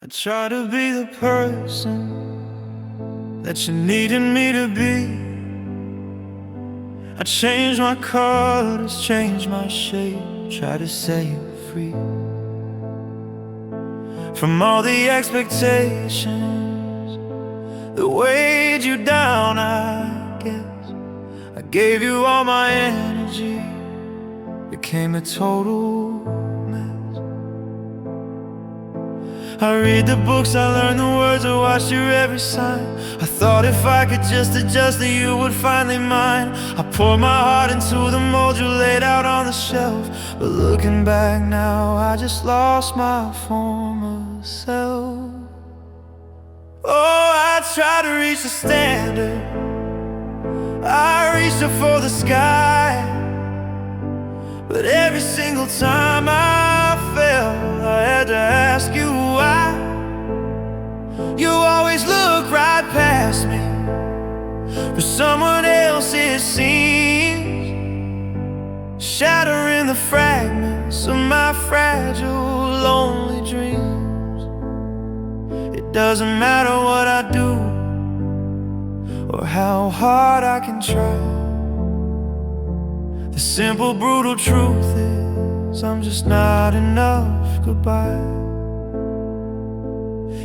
I try to be the person that you needed me to be. I change my colors, change my shape, try to set you free from all the expectations that weighed you down. I guess I gave you all my energy, became a total mess. I read the books, I learn the words, I watched your every sign. I thought if I could just adjust that you would finally mine. I poured my heart into the mold you laid out on the shelf. But looking back now, I just lost my former self. Oh, I try to reach the standard, I reached up for the sky, but every single time I fell, I had to ask you why. You always look right past me, for someone else it seems, shattering the fragments of my fragile, lonely dreams. It doesn't matter what I do, or how hard I can try. The simple, brutal truth is I'm just not enough. Goodbye.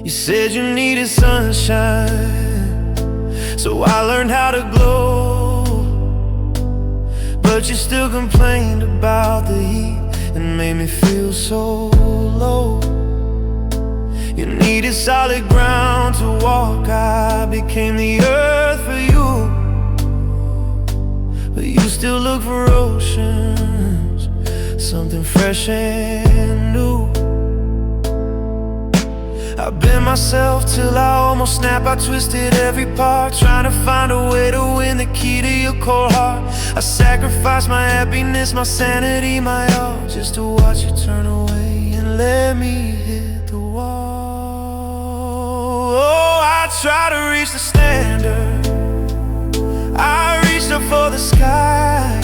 You said you needed sunshine, so I learned how to glow. But you still complained about the heat and made me feel so low. You needed solid ground to walk, I became the earth for you. But you still look for oceans, something fresh and new. I bent myself till I almost snapped. I twisted every part, trying to find a way to win the key to your cold heart. I sacrificed my happiness, my sanity, my all, just to watch you turn away and let me hit the wall. Oh, I try to reach the standard, I reached up for the sky,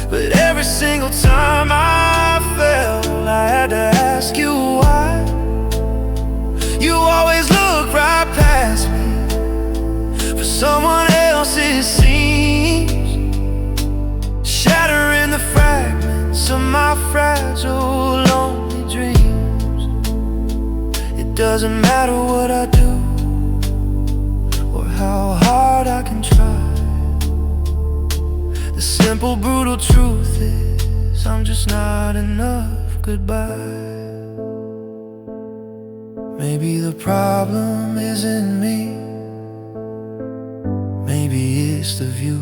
but every single time I fell, I had to ask you why. You always look right past me, for someone else it seems, shattering the fragments of my fragile, lonely dreams. It doesn't matter what I do, or how hard I can try. The simple, brutal truth is I'm just not enough. Goodbye. Maybe the problem isn't me, maybe it's the view.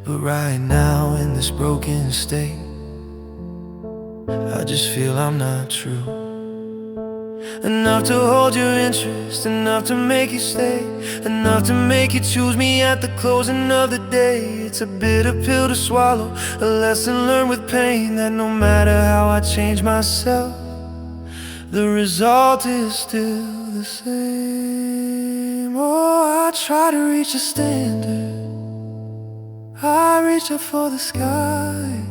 But right now in this broken state, I just feel I'm not true enough to hold your interest, enough to make you stay, enough to make you choose me at the closing of the day. It's a bitter pill to swallow, a lesson learned with pain, that no matter how I change myself, the result is still the same. Oh, I try to reach a standard, I reach up for the sky,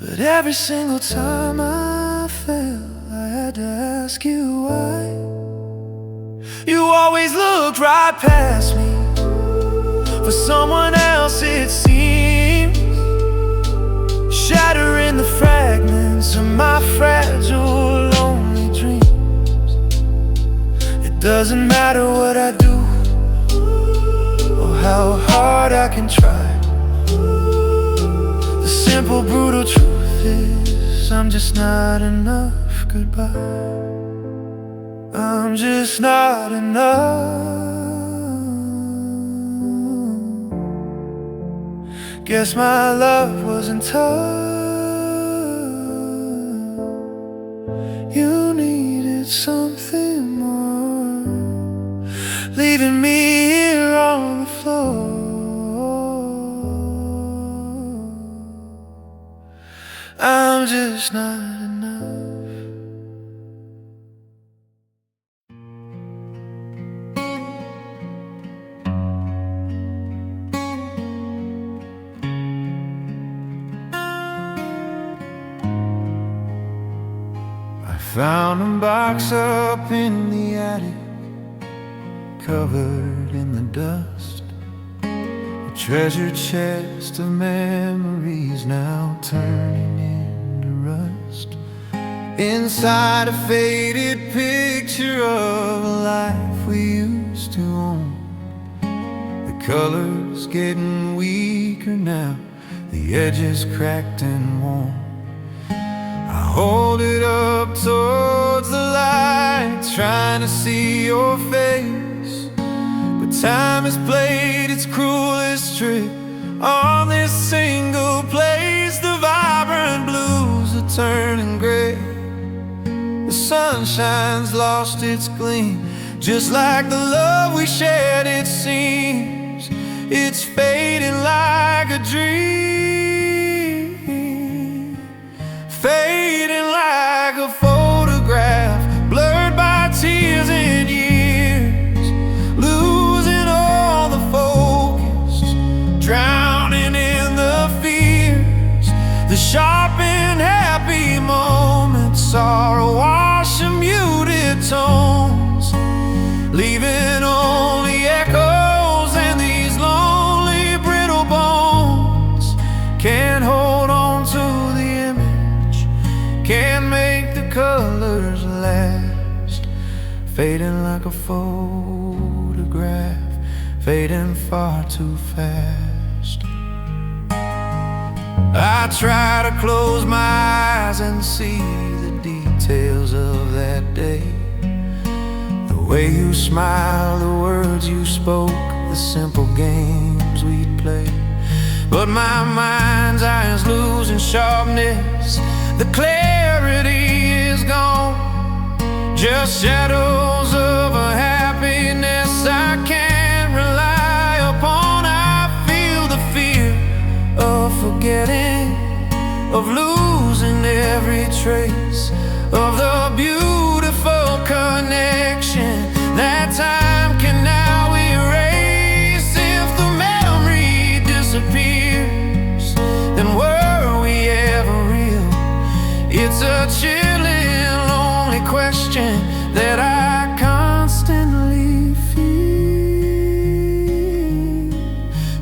but every single time I fell, I had to ask you why. You always looked right past me, for someone else it seems, shattering the fragments of my fragile, lonely dreams. It doesn't matter what I do, or how hard I can try. The simple, brutal truth is I'm just not enough. Goodbye. I'm just not enough. Guess my love wasn't tough. You needed something more, leaving me here on the floor. I'm just not enough. Found a box up in the attic, covered in the dust, a treasure chest of memories now turning into rust. Inside a faded picture of a life we used to own. The colors getting weaker now, the edges cracked and worn. I hold it up towards the light, trying to see your face, but time has played its cruelest trick on this single place. The vibrant blues are turning gray, the sunshine's lost its gleam, just like the love we shared. It seems it's fading like a dream, fading like a photograph, blurred by tears and years, losing all the focus, drowning in the fears. The sharp and happy moments are awash in muted tones, leaving only echoes, and these lonely brittle bones can't hold on to the image, can't make the colors last. Fading like a photograph, fading far too fast. I try to close my eyes and see the details of that day, the way you smiled, the words you spoke, the simple games we'd play. But my mind's eye is losing sharpness, the clarity is gone, just shadows of a happiness I can't rely upon. I feel the fear of forgetting, of losing every trace of the beautiful connection that time can now erase. If the memory disappears, then were we ever real? It's a chilling, lonely question that I constantly feel.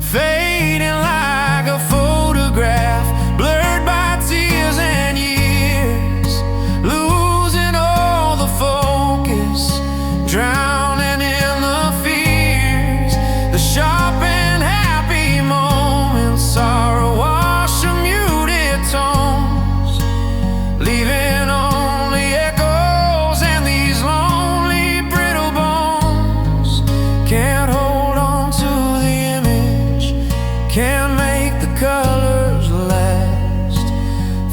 Fading like a photograph, blurred by tears and years, losing all the focus, drowning in the fears. The sharp and happy moments are awash in muted tones, leaving only echoes, and these lonely brittle bones can't hold on to the image, can't make the colors last.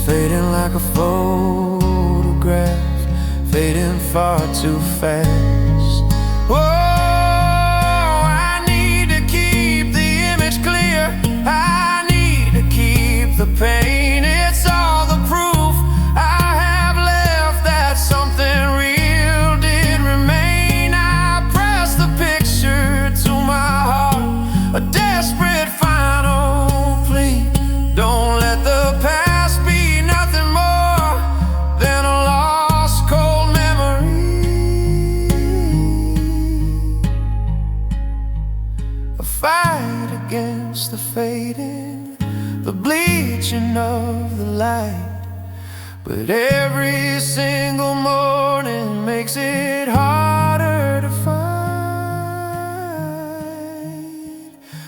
Fading like a photograph, fading far too fast. Oh, I need to keep the image clear, I need to keep the pain. It's all the proof I have left that something real did remain. I press the picture to my heart, a desperate final plea. Don't let the past be nothing more than a lost cold memory, a fight against the fading, the bleaching of the light. But every single morning makes it harder to find.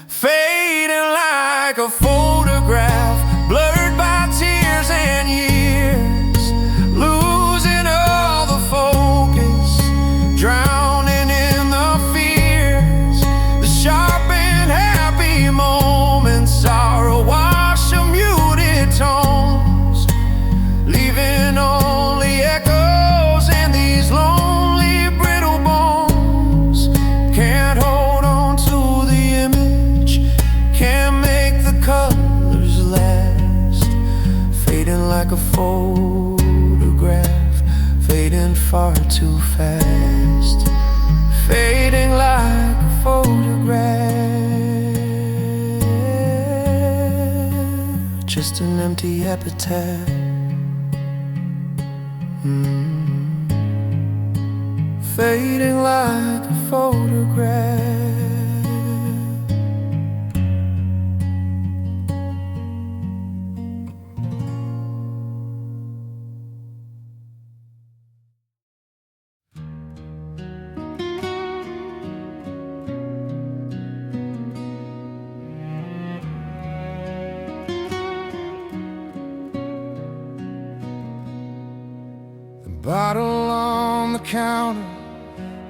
Fading like a photograph, blurred by tears and years, losing all the focus, drowning in the fears. The sharp and happy moments are awash in muted tones, leaving only echoes, and these lonely brittle bones can't hold on to the image, can't make the colors last. Fading like a photograph, fading far too fast. Fading like a photograph, just an empty epitaph. fading like a photograph. The bottle on the counter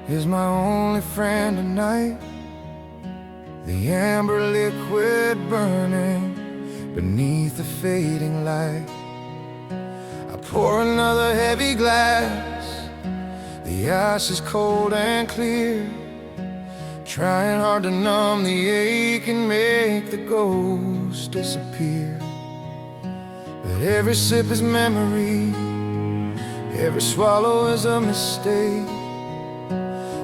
is my only friend tonight. The amber liquid burning beneath the fading light. I pour another heavy glass. The ice is cold and clear, trying hard to numb the ache and make the ghost disappear. But every sip is memory, every swallow is a mistake.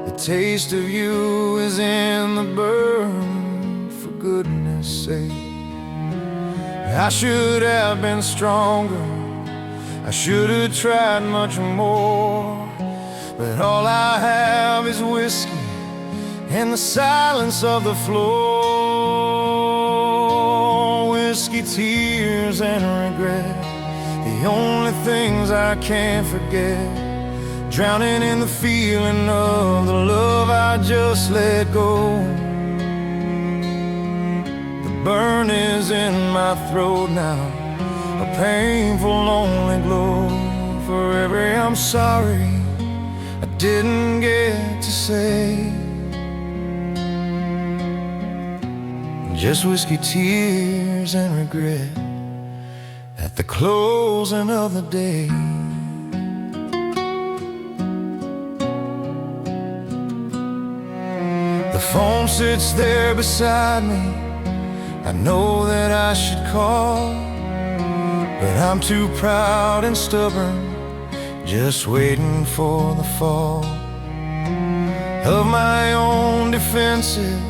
The taste of you is in the burn, for goodness sake. I should have been stronger, I should have tried much more. But all I have is whiskey and the silence of the floor. Whiskey, tears, and regret, the only things I can't forget. Drowning in the feeling of the love I just let go. The burn is in my throat now, a painful, lonely glow. For every I'm sorry I didn't get to say. Just whiskey, tears, and regret at the closing of the day. The phone sits there beside me, I know that I should call, but I'm too proud and stubborn, just waiting for the fall of my own defenses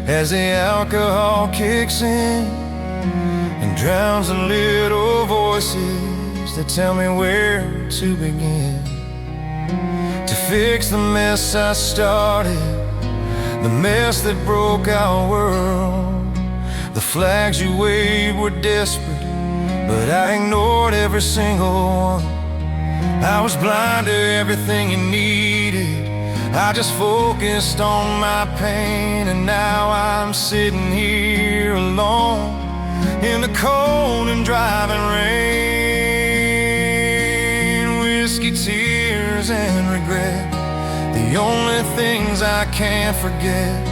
as the alcohol kicks in and drowns the little voices that tell me where to begin. To fix the mess I started, the mess that broke our world. The flags you waved were desperate, but I ignored every single one. I was blind to everything you needed, I just focused on my pain. And now I'm sitting here alone in the cold and driving rain. Whiskey, tears, and regret, the only things I can't forget.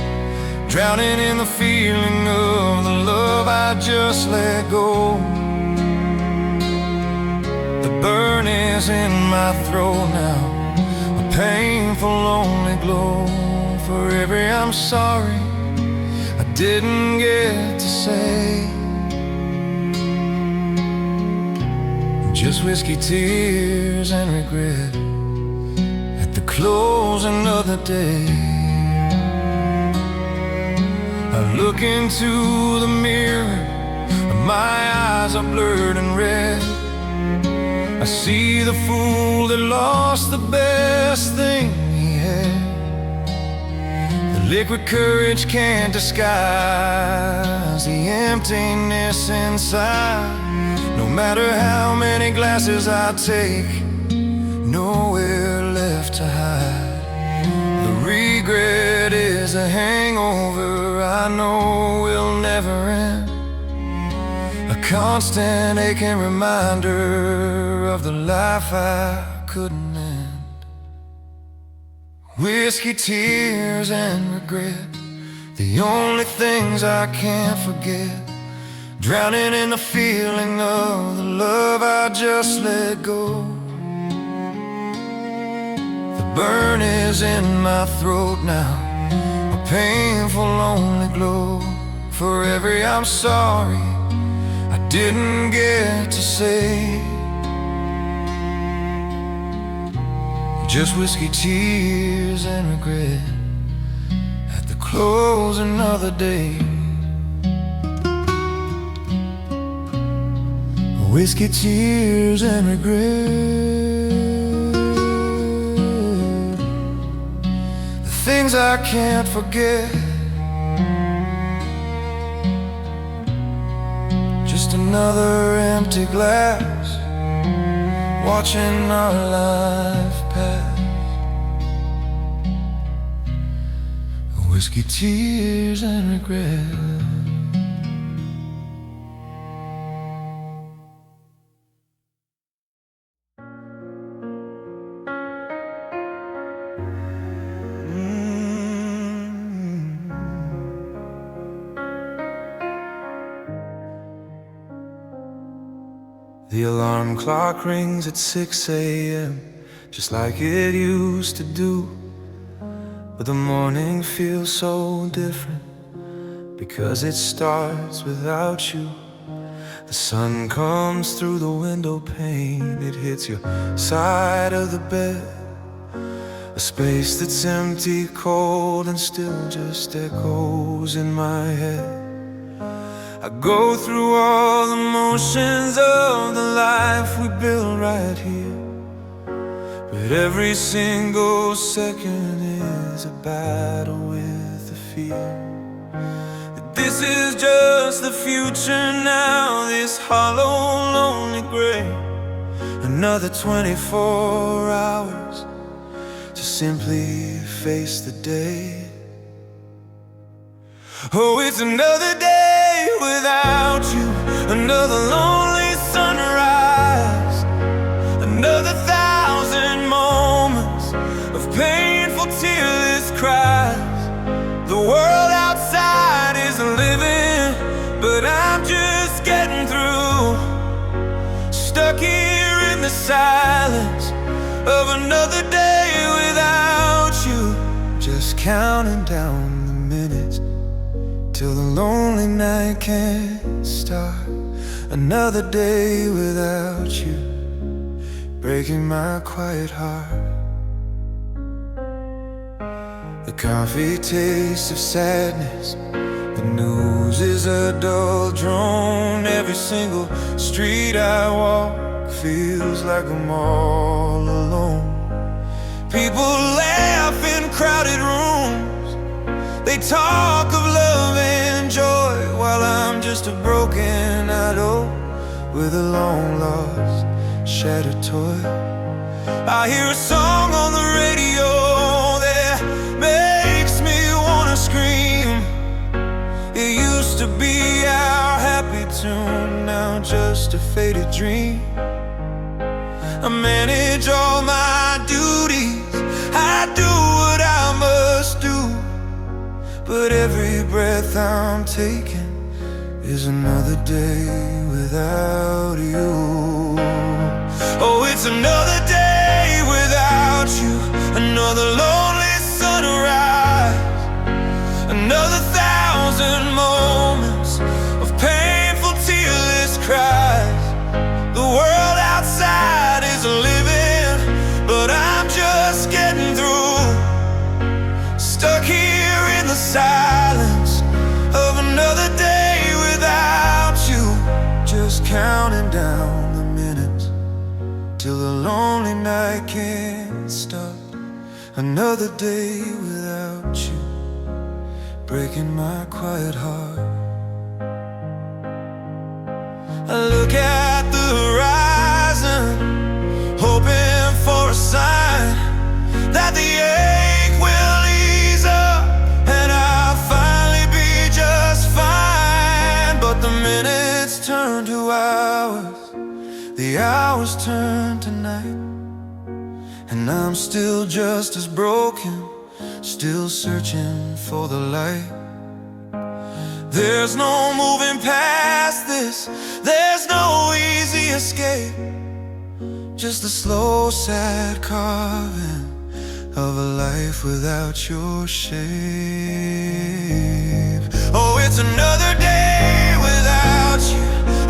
Drowning in the feeling of the love I just let go. The burn is in my throat now, a painful, lonely glow. For every I'm sorry I didn't get to say. Just whiskey, tears, and regret at the closing of the day. I look into the mirror, my eyes are blurred and red. I see the fool that lost the best thing he had. The liquid courage can't disguise the emptiness inside. No matter how many glasses I take, nowhere left to hide. The regret is a hangover I know will never end, a constant aching reminder of the life I couldn't end. Whiskey, tears, and regret, the only things I can't forget. Drowning in the feeling of the love I just let go. The burn is in my throat now, a painful, lonely glow. For every I'm sorry I didn't get to say. Just whiskey, tears, and regret at the closing of the day. Whiskey, tears, and regret things I can't forget. Just another empty glass, watching our life pass. Whiskey, tears, and regret. The alarm clock rings at 6 a.m., just like it used to do. But the morning feels so different, because it starts without you. The sun comes through the window pane, it hits your side of the bed. A space that's empty, cold, and still just echoes in my head. I go through all the motions of the life we build right here, but every single second is a battle with the fear that this is just the future now, this hollow, lonely grave. Another 24 hours to simply face the day. Oh, it's another day without you, another lonely sunrise, another 1,000 moments of painful, tearless cries. The world outside is living, but I'm just getting through, stuck here in the silence of another day without you. Just counting down the minutes till the lonely night can't start. Another day without you, breaking my quiet heart. The coffee tastes of sadness, the news is a dull drone. Every single street I walk feels like I'm all alone. People laugh in crowded rooms, they talk of love and joy, while I'm just a broken idol with a long-lost, shattered toy. I hear a song on the radio that makes me wanna scream. It used to be our happy tune, now just a faded dream. I manage all my duties, I do what I must do, but every breath I'm taking is another day without you. Oh, it's another day without you, another lonely sunrise, another 1,000 moments of painful, tearless cries. The world outside is living, but I'm just getting through, stuck here in the silence of another day without you. Just counting down the minutes till the lonely night can't stop. Another day without you, breaking my quiet heart. I look at the horizon, hoping for a sign that the ache will ease up and I'll finally be just fine. But the minutes turn to hours, the hours turn to night, and I'm still just as broken, still searching for the light. There's no moving past this, there's no easy escape, just a slow, sad carving of a life without your shape. Oh, it's another day without you,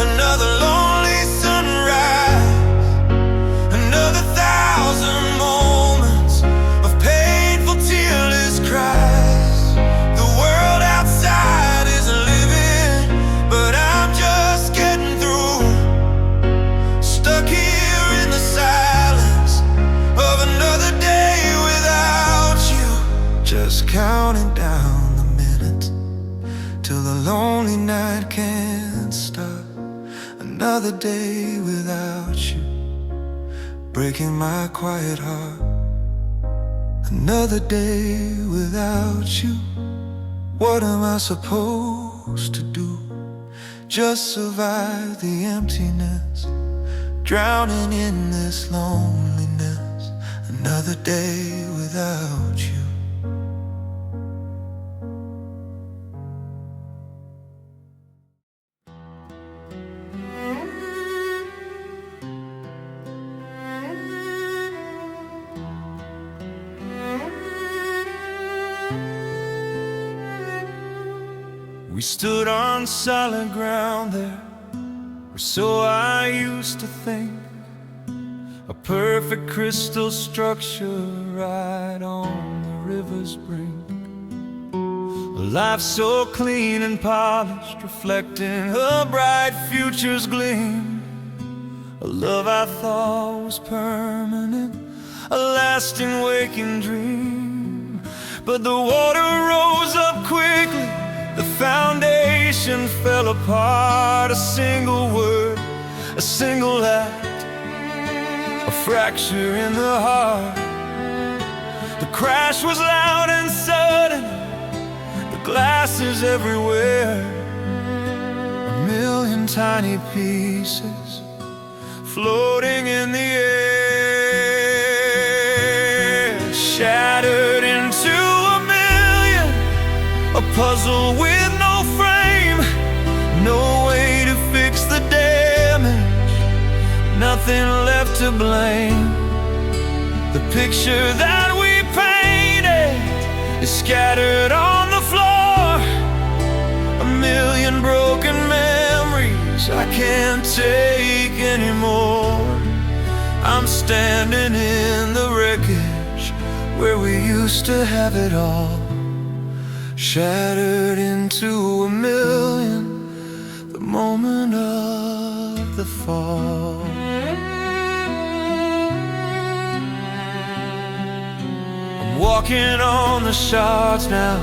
another lonely sunrise, another 1,000 moments of painful, tearless cries. The world outside is living, but I'm just getting through, stuck here in the silence of another day without you. Just lonely night can't stop. Another day without you, breaking my quiet heart. Another day without you. What am I supposed to do? Just survive the emptiness, drowning in this loneliness. Another day without you. We stood on solid ground there, or so I used to think. A perfect crystal structure right on the river's brink. A life so clean and polished, reflecting a bright future's gleam. A love I thought was permanent, a lasting waking dream. But the water rose up quickly, the foundation fell apart. A single word, a single act, a fracture in the heart. The crash was loud and sudden, the glasses everywhere. A million tiny pieces floating in the air, shattered into a million. A puzzle with no frame, no way to fix the damage, nothing left to blame. The picture that we painted is scattered on the floor. A million broken memories I can't take anymore. I'm standing in the wreckage where we used to have it all, shattered into a million, the moment of the fall. I'm walking on the shards now,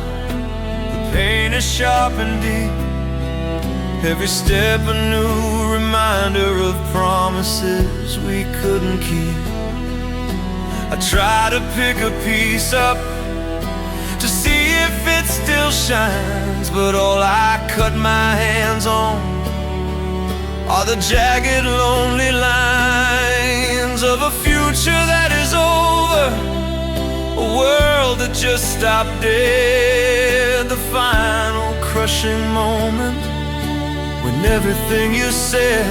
the pain is sharp and deep. Every step a new reminder of promises we couldn't keep. I try to pick a piece up to see if it still shines, but all I cut my hands on are the jagged, lonely lines of a future that is over, a world that just stopped dead. The final crushing moment when everything you said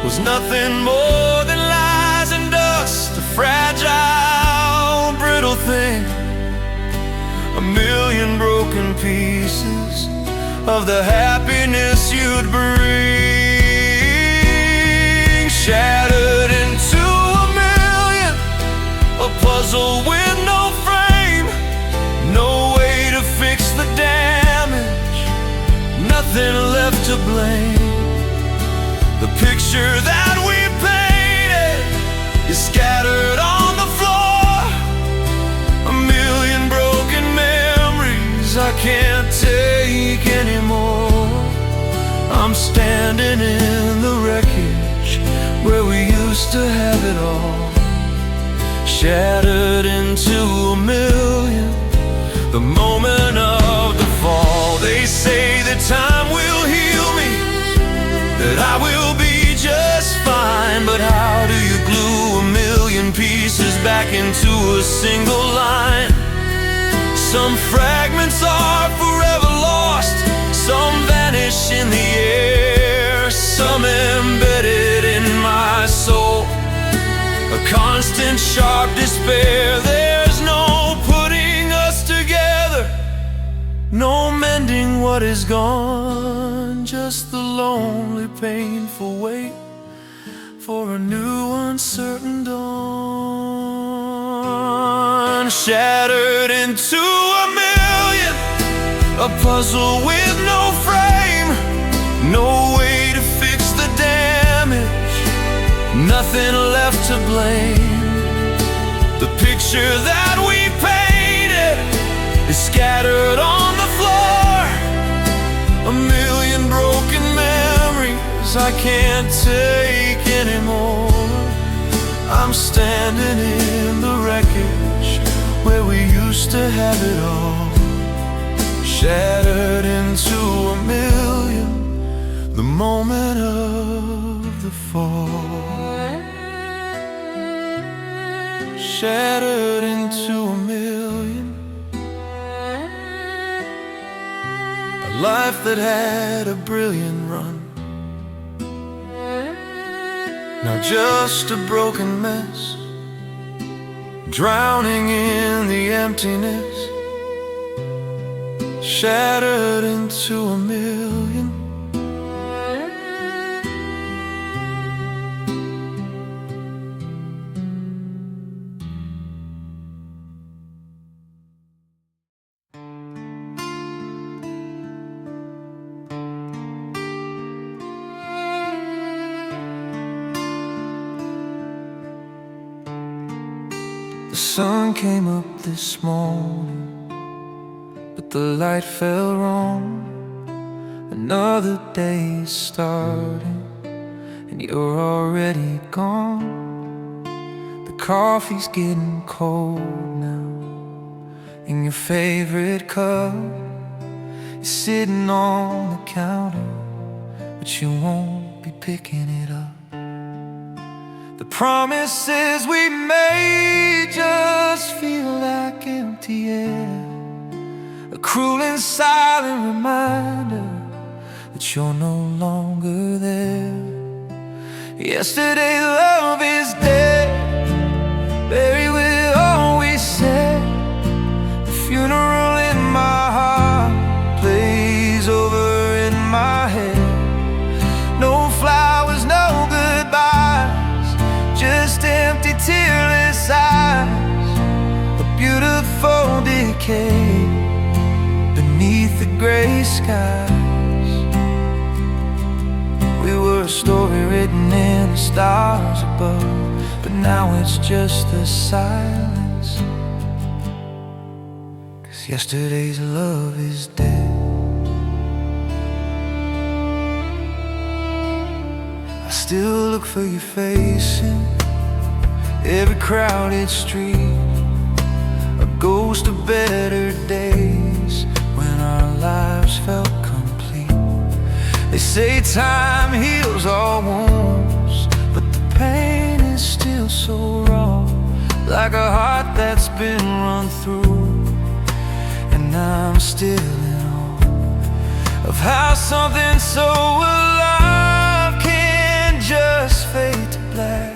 was nothing more than lies and dust, a fragile, brittle thing. A million broken pieces of the happiness you'd bring, shattered into a million. A puzzle with no frame, no way to fix the damage, nothing left to blame. The picture that we painted is scattered on the floor. A million broken memories I can't take anymore. I'm standing in the wreckage where we used to have it all, shattered into a million, the moment of the fall. They say that time will heal me, that I will be just fine. But how do you glue a million pieces back into a single line? Some fragments are forever lost, some vanish in the air, some embedded in my soul, a constant sharp despair. There's no putting us together, no mending what is gone, just the lonely, painful wait for a new, uncertain dawn. Shattered into a million, a puzzle with no frame, no way to fix the damage, nothing left to blame. The picture that we painted is scattered on the floor. A million I can't take anymore. I'm standing in the wreckage where we used to have it all, shattered into a million, the moment of the fall. Shattered into a million, a life that had a brilliant run, now just a broken mess, drowning in the emptiness. Shattered into a million. The sun came up this morning, but the light fell wrong. Another day is starting, and you're already gone. The coffee's getting cold now in your favorite cup. You're sitting on the counter, but you won't be picking it up. The promises we made just feel like empty air, a cruel and silent reminder that you're no longer there. Yesterday's love is dead, buried with all we said. The funeral in my heart plays over in my head. No flowers, no goodbyes, just empty, tearless eyes, a beautiful decay beneath the gray skies. We were a story written in the stars above, but now it's just the silence, 'cause yesterday's love is dead. I still look for your face in every crowded street, a ghost of better days when our lives felt complete. They say time heals all wounds, but the pain is still so raw, like a heart that's been run through. And I'm still in awe of how something so alive can just fade to black.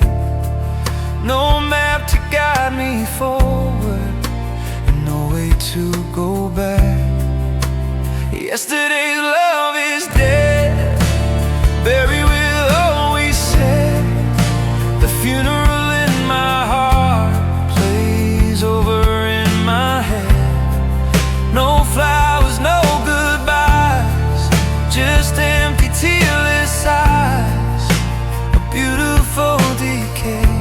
No map to guide me forward, and no way to go back. Yesterday's love is dead, buried with all we said. The funeral in my heart plays over in my head. No flowers, no goodbyes, just empty, tearless eyes, a beautiful decay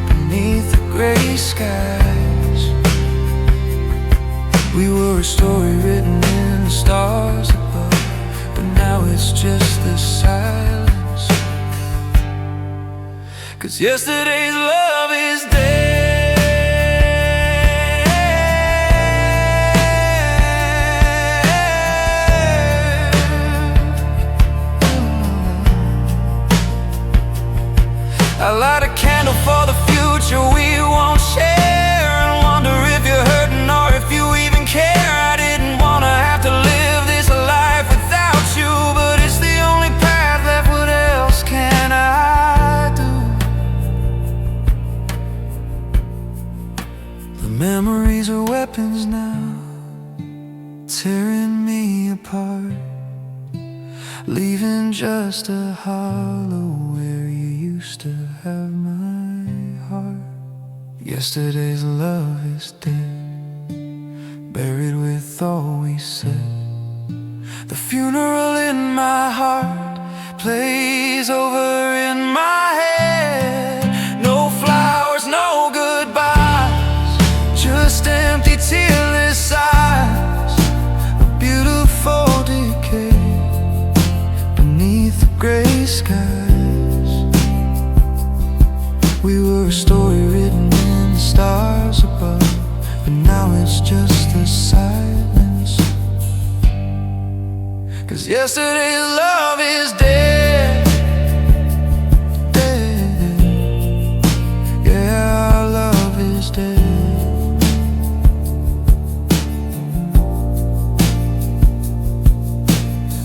beneath the gray skies. We were a story written in the stars above, but now it's just the silence, 'cause yesterday's love is dead. I light a candle for the future we won't share, and wonder if you're hurting or if you even care. I didn't wanna have to live this life without you, but it's the only path left. What else can I do? The memories are weapons now, tearing me apart, leaving just a hollow where you used to have my heart. Yesterday's love is dead, buried with all we said. The funeral in my heart plays over in my head. No flowers, no goodbyes, just empty, tearless eyes, a beautiful decay beneath the gray yesterday's love is dead, dead. Yeah, our love is dead.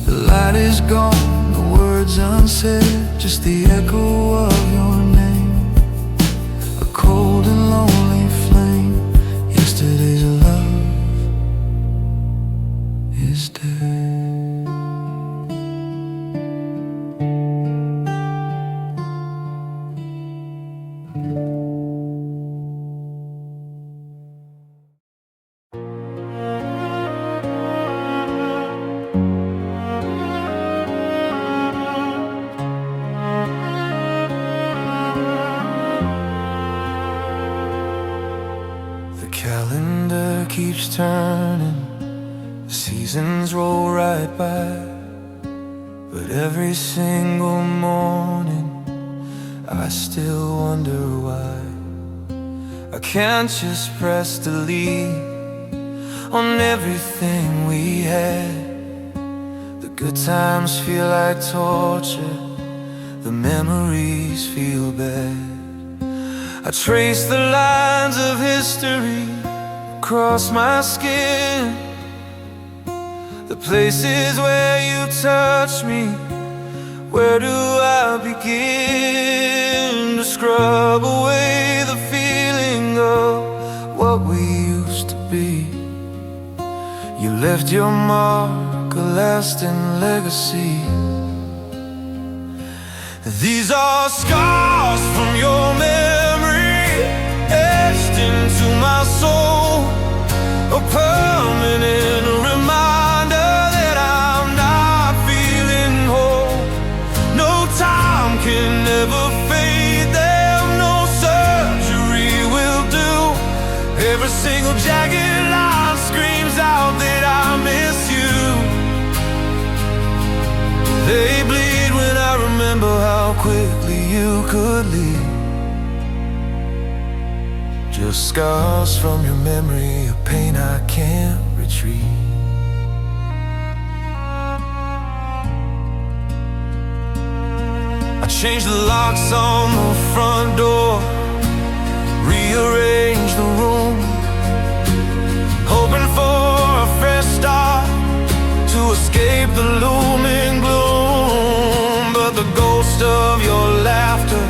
The light is gone, the words unsaid, just the echo of your name, a cold and lonely flame. Yesterday's love is dead. The calendar keeps turning, the seasons roll right by, but every single morning I still wonder why I can't just press delete on everything we had. The good times feel like torture, the memories feel bad. I trace the lines of history across my skin, the places where you touch me. Where do I begin to scrub away the feeling of what we used to be? You left your mark, a lasting legacy. These are scars from your memory, etched into my soul, a permanent reminder that I'm not feeling whole. No time can ever fade them, no surgery will do. Every single jagged line screams out that I miss you. They bleed when I remember how quickly you could leave. Just scars from your memory, a pain I can't retrieve. I changed the locks on the front door, rearranged the room, hoping for a fresh start to escape the looming gloom. But the ghost of your laughter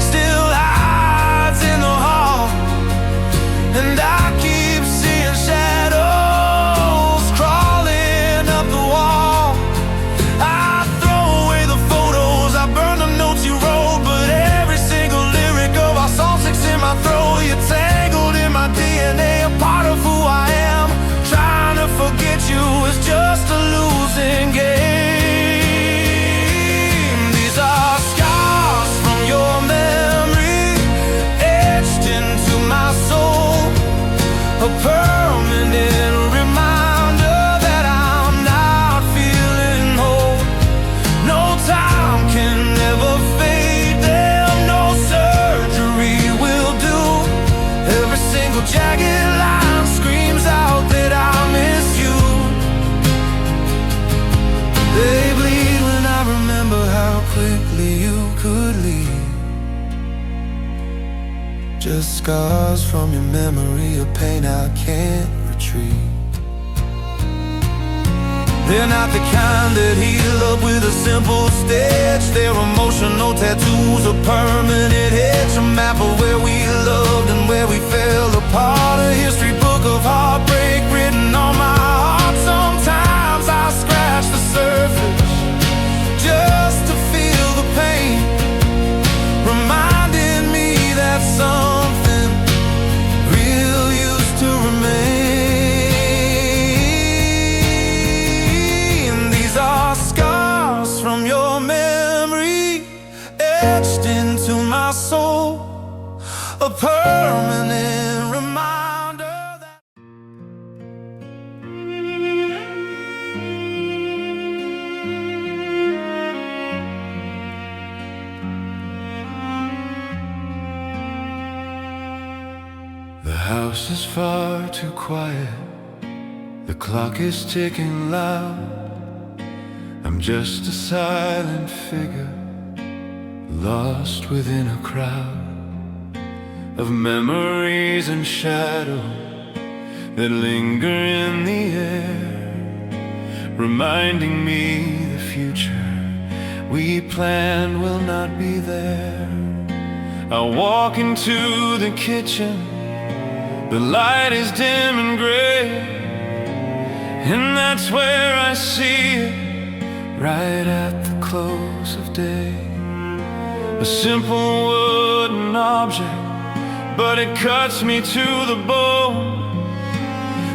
still hides in the hall, and I keep seeing shadows crawling up the wall. I throw away the photos, I burn the notes you wrote, but every single lyric of our song sticks in my throat. You're tangled in my DNA, a part of who I am. Trying to forget you is just a losing game. These are scars from your memory, etched into my soul, a permanent reminder that I'm not feeling whole. No time can ever fade them, no surgery will do. Every single jagged line screams out that I miss you. They bleed when I remember how quickly you could leave. Just scars from your memory, a pain I can't retrieve. They're not the kind that heal up with a simple stitch. They're emotional tattoos, a permanent itch, a map of where we loved and where we fell apart. A history book of heartbreak written on my heart. Sometimes I scratch the surface just to feel the pain, reminding me that something real used to remain. These are scars from your memory, etched into my soul, a permanent reminder that the house is far too quiet, the clock is ticking loud. I'm just a silent figure, lost within a crowd of memories and shadows that linger in the air, reminding me the future we planned will not be there. I walk into the kitchen, the light is dim and gray, and that's where I see it, right at the close of day. A simple wooden object, but it cuts me to the bone.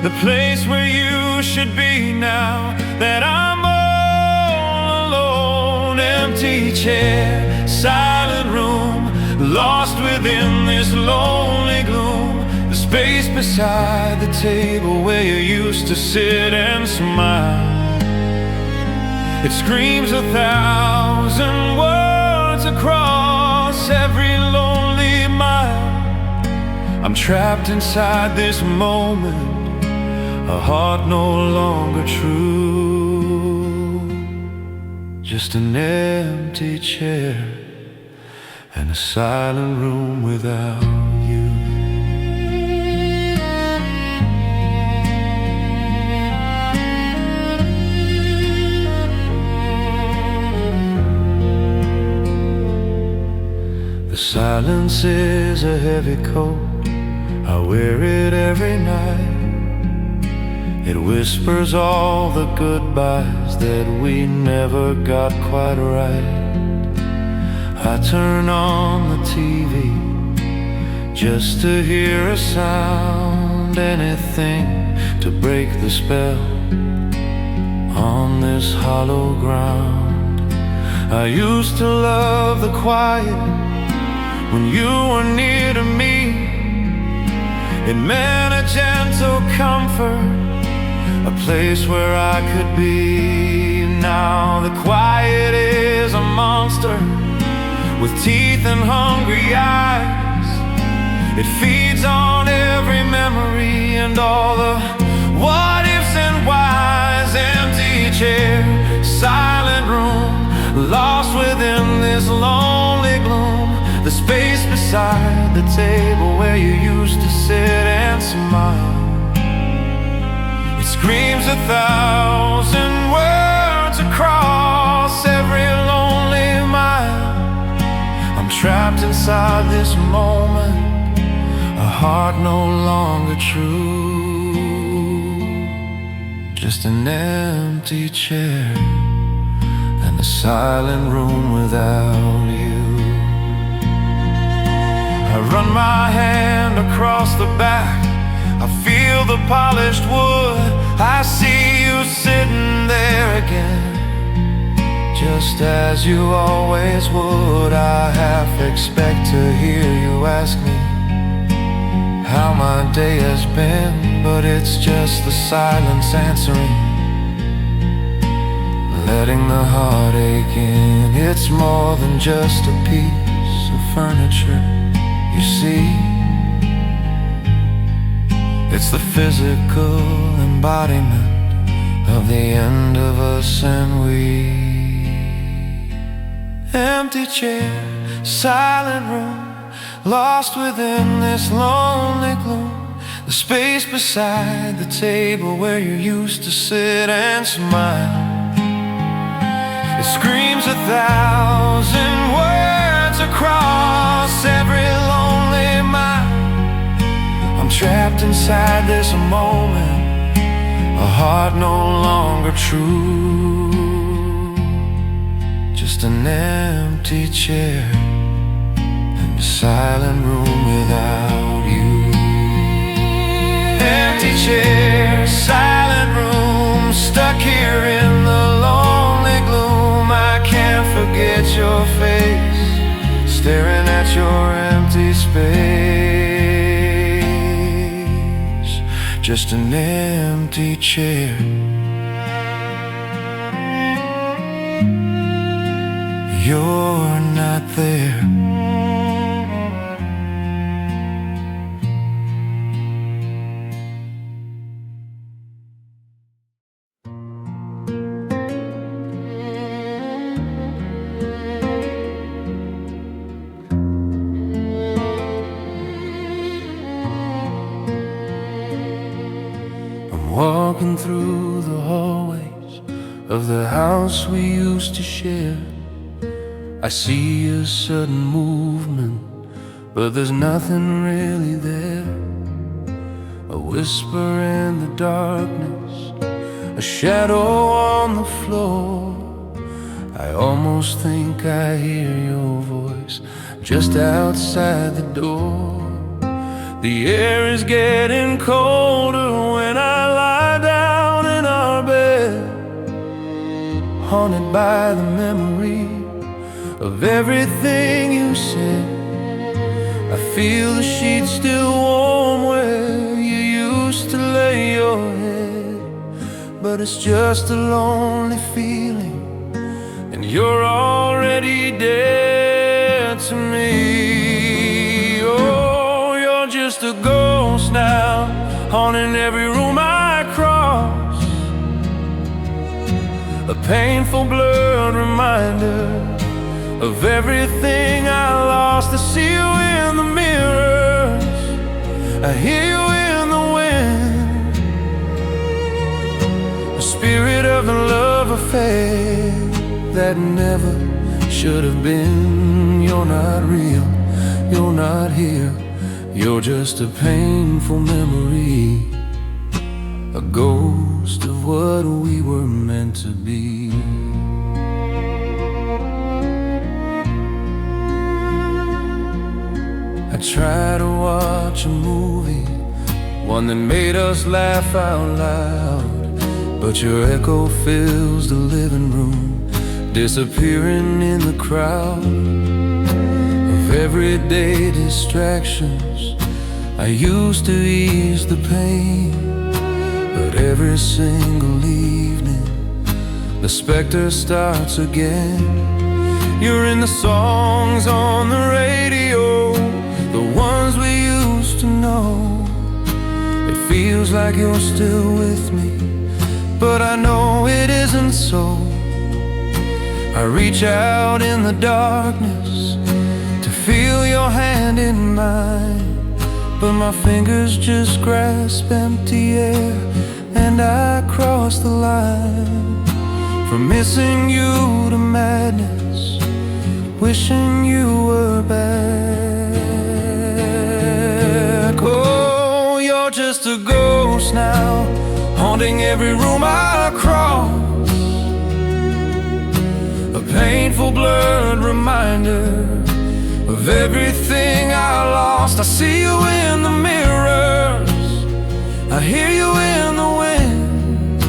The place where you should be now that I'm all alone. Empty chair, silent room, lost within this lonely gloom. The space beside the table where you used to sit and smile, it screams 1,000 words across every lonely mile. I'm trapped inside this moment, a heart no longer true. Just an empty chair and a silent room without you. The silence is a heavy coat, I wear it every night. It whispers all the goodbyes that we never got quite right. I turn on the TV just to hear a sound, anything to break the spell on this hollow ground. I used to love the quiet when you were near to me. It meant a gentle comfort, a place where I could be. Now the quiet is a monster with teeth and hungry eyes. It feeds on every memory and all the what ifs and whys. Empty chair, silent room, lost within this lonely gloom. The space beside the table where you used to sit and smile, it screams 1,000 words across every lonely mile. I'm trapped inside this moment, a heart no longer true. Just an empty chair and a silent room without you. I run my hand across the back, I feel the polished wood. I see you sitting there again, just as you always would. I half expect to hear you ask me how my day has been, but it's just the silence answering, letting the heartache in. It's more than just a piece of furniture, you see. It's the physical embodiment of the end of us and we. Empty chair, silent room, lost within this lonely gloom. The space beside the table where you used to sit and smile, it screams 1,000 words across every lonely mile. I'm trapped inside this moment, a heart no longer true. Just an empty chair and a silent room without you. Empty chair, silent room, stuck here in the lonely gloom. I can't forget your face, staring at your empty space. Just an empty chair. You're not there. walking through the hallways of the house we used to share, I see a sudden movement, but there's nothing really there. A whisper in the darkness, a shadow on the floor. I almost think I hear your voice just outside the door. The air is getting colder when I lie down in our bed, haunted by the memory of everything you said. I feel the sheets still warm where you used to lay your head, but it's just a lonely feeling, and you're already dead to me. Oh, you're just a ghost now, haunting every room I cross, a painful blurred reminder of everything I lost. I see you in the mirrors, I hear you in the wind, the spirit of the love affair that never should have been. You're not real, you're not here, you're just a painful memory, a ghost of what we were meant to be. I try to watch a movie, one that made us laugh out loud, but your echo fills the living room, disappearing in the crowd of everyday distractions. I used to ease the pain, but every single evening the specter starts again. You're in the songs on the radio, the ones we used to know. It feels like you're still with me, but I know it isn't so. I reach out in the darkness to feel your hand in mine, but my fingers just grasp empty air, and I cross the line from missing you to madness, wishing you were back. Oh, you're just a ghost now, haunting every room I cross, a painful blurred reminder of everything I lost. I see you in the mirrors, I hear you in the wind,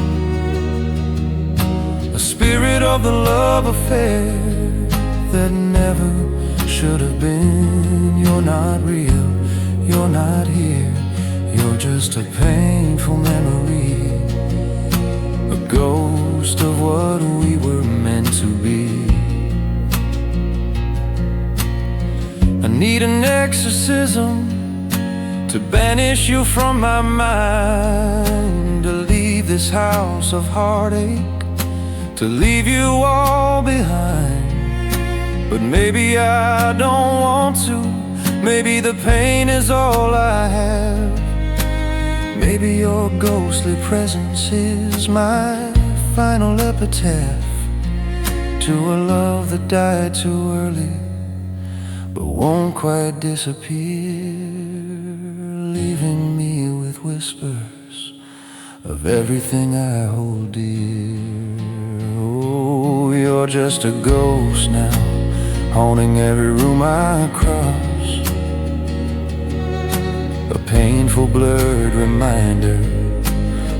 a spirit of the love affair that never should have been. You're not real, you're not here, you're just a painful memory, a ghost of what we were meant to be. I need an exorcism to banish you from my mind, to leave this house of heartache, to leave you all behind. But maybe I don't want to, maybe the pain is all I have. Maybe your ghostly presence is my final epitaph to a love that died too early, but won't quite disappear, leaving me with whispers of everything I hold dear. Oh, you're just a ghost now, haunting every room I cross, a painful blurred reminder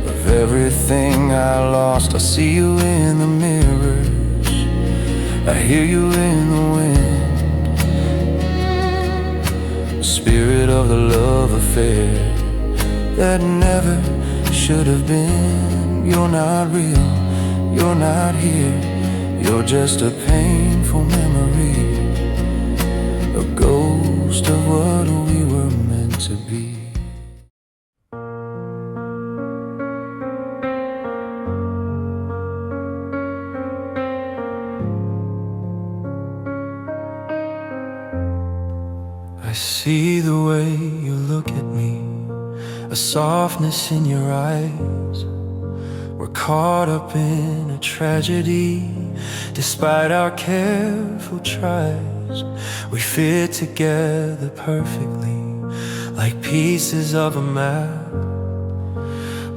of everything I lost. I see you in the mirrors, I hear you in the wind, the spirit of the love affair that never should have been. You're not real, you're not here, you're just a painful memory, a ghost of what we were meant to be. I see the way you look at me, a a softness in your eyes. We're caught up in a tragedy. Despite our careful tries, we fit together perfectly, like pieces of a map.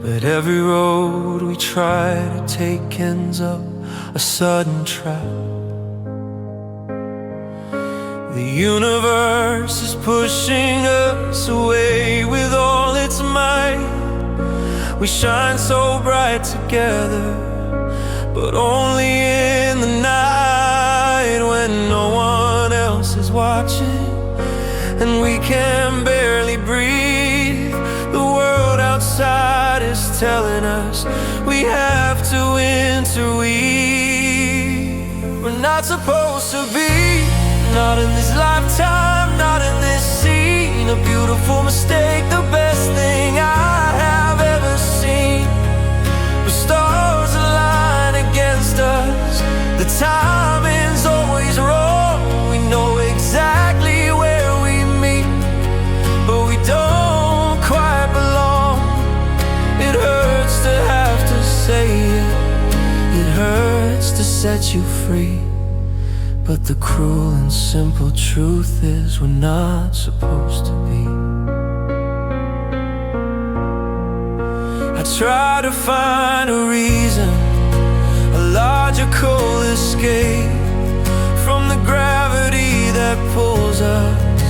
But every road we try to take ends up a sudden trap. The universe is pushing us away with all its might. We shine so bright together, but only in the night, when no one else is watching and we can barely breathe. The world outside is telling us we have to interweave. We're not supposed to be, not in this lifetime, not in this scene. A beautiful mistake, the best thing I have ever seen. But stars align against us, the timing's always wrong. We know exactly where we meet, but we don't quite belong. It hurts to have to say it, it hurts to set you free. But the cruel and simple truth is we're not supposed to be. I try to find a reason, a logical escape from the gravity that pulls us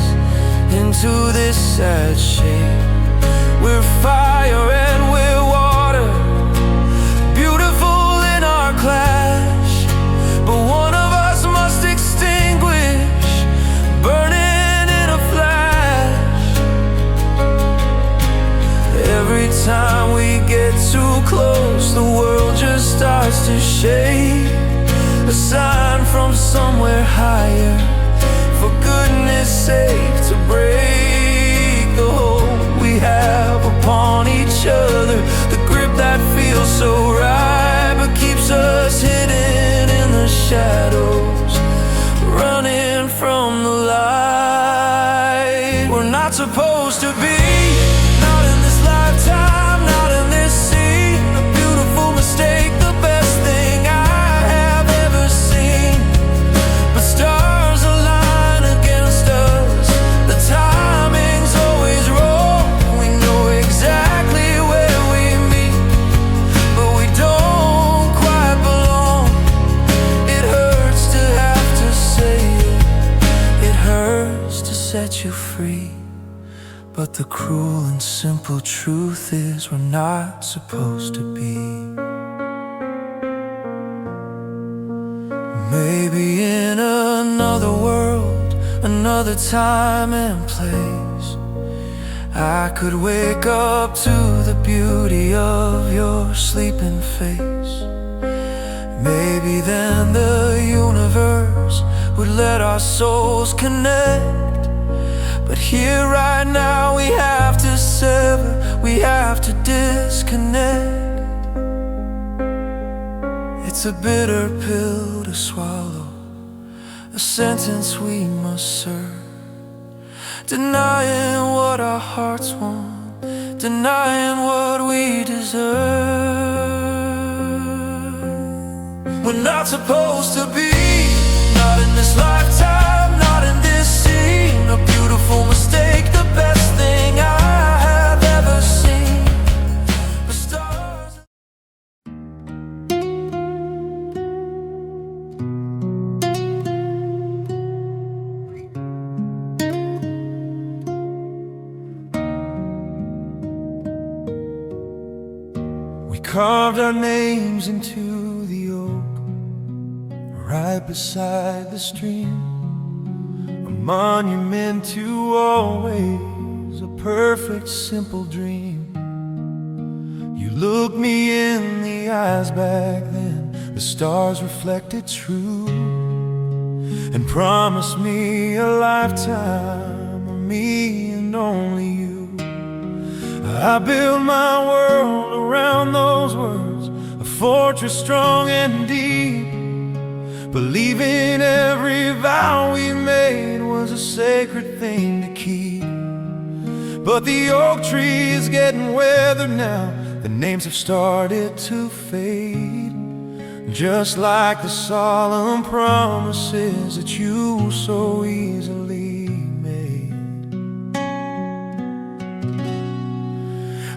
into this sad shape. We're fire and we're water, beautiful in our clash, but one of us must extinguish, burning in a flash. Every time we get too close, the world just starts to shake. A sign from somewhere higher, for goodness sake, to break the hold we have upon each other. The grip that feels so right, but keeps us hidden in the shadows, running from the light. We're not supposed to be, not in this lifetime, not in this scene. A beautiful mistake, the best thing I have ever seen. But stars align against us, the timing's always wrong. We know exactly where we meet, but we don't quite belong. It hurts to have to say it, it hurts to set you free. But the cruel and simple truth is we're not supposed to be. Maybe in another world, another time and place, I could wake up to the beauty of your sleeping face. Maybe then the universe would let our souls connect. But here right now we have to sever, we have to disconnect. It's a bitter pill to swallow, a sentence we must serve, denying what our hearts want, denying what we deserve. We're not supposed to be, not in this lifetime, not in this scene. A beautiful mistake, the best thing I have ever seen. The stars. We carved our names into the oak, right beside the stream. A monument to always, a perfect simple dream. You looked me in the eyes back then, the stars reflected true, and promised me a lifetime of me and only you. I built my world around those words, a fortress strong and deep, believing every vow we made was a sacred thing to keep. but the oak tree is getting weathered now. The names have started to fade, just like the solemn promises that you so easily made.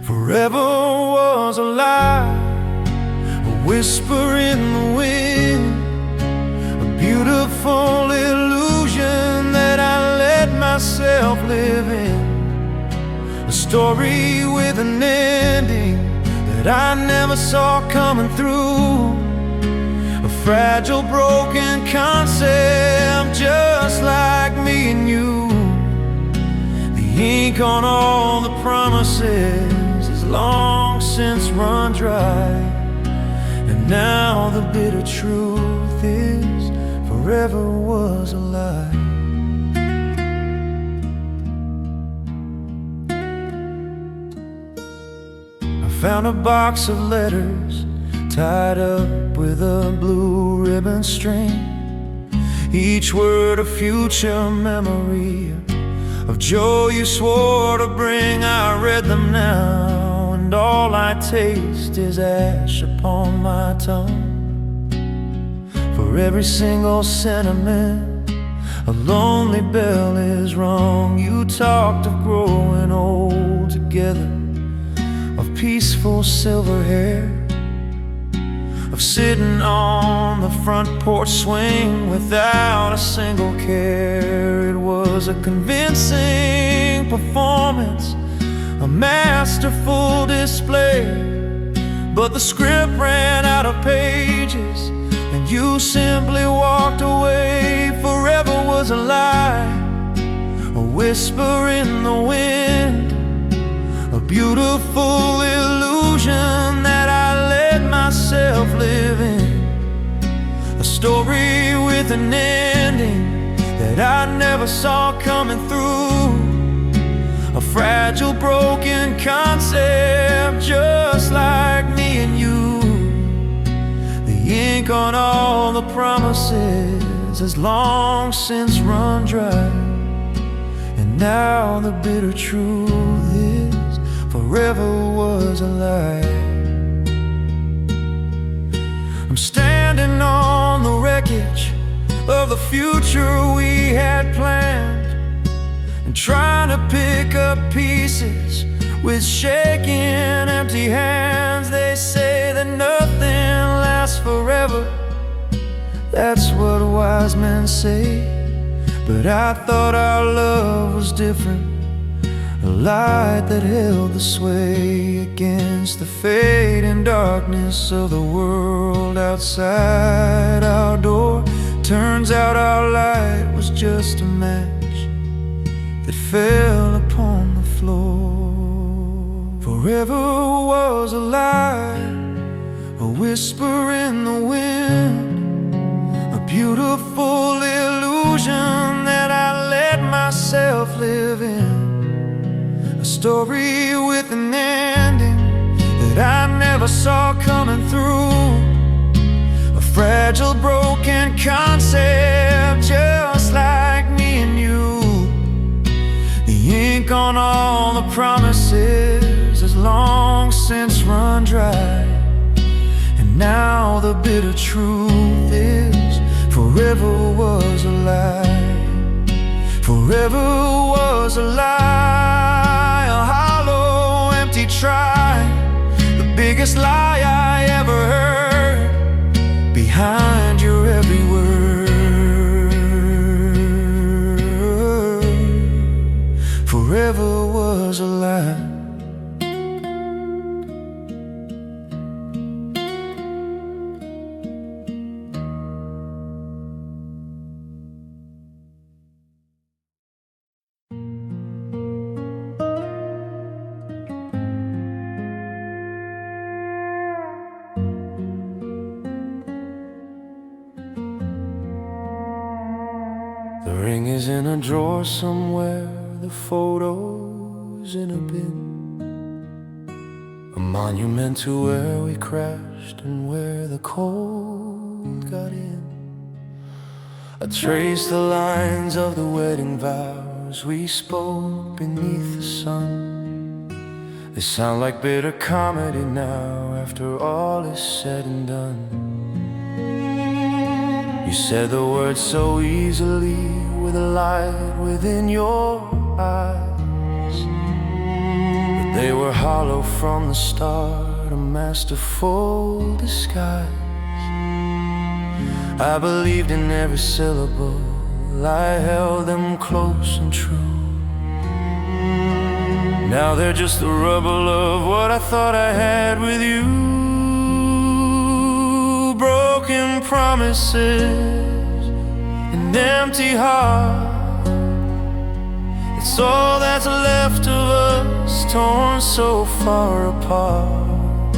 Forever was a lie, a whisper in the wind, a beautiful illusion that I let myself live in. A story with an ending that I never saw coming through. A fragile, broken concept, just like me and you. The ink on all the promises is long since run dry, and now the bitter truth is forever was a lie. Found a box of letters tied up with a blue ribbon string, each word a future memory of joy you swore to bring. I read them now, and all I taste is ash upon my tongue. For every single sentiment, a lonely bell is rung. You talked of growing old together, of peaceful silver hair, of sitting on the front porch swing without a single care. It was a convincing performance, a masterful display, but the script ran out of pages and you simply walked away. Forever was a lie, a whisper in the wind, a beautiful illusion that I let myself live in. A story with an ending that I never saw coming through. A fragile, broken concept, just like me and you. The ink on all the promises has long since run dry, and now the bitter truth is forever was a lie. I'm standing on the wreckage of the future we had planned, and trying to pick up pieces with shaking empty hands. They say that nothing lasts forever, that's what wise men say, but I thought our love was different, a light that held the sway against the fading darkness of the world outside our door. Turns out our light was just a match that fell upon the floor. Forever was a lie, a whisper in the wind, a beautiful illusion that I let myself live in. A story with an ending that I never saw coming through. A fragile, broken concept, just like me and you. The ink on all the promises has long since run dry, and now the bitter truth is forever was a lie. Forever was a lie, a hollow, empty try, the biggest lie I ever heard, behind your every word. Forever was a lie. The ring is in a drawer somewhere, the photo's in a bin, a monument to where we crashed and where the cold got in. I traced the lines of the wedding vows words we spoke beneath the sun. They sound like bitter comedy now, after all is said and done. You said the words so easily, with a light within your eyes, but they were hollow from the start, a masterful disguise. I believed in every syllable, I held them close and true. Now they're just the rubble of what I thought I had with you. Broken promises, an empty heart, it's all that's left of us, torn so far apart.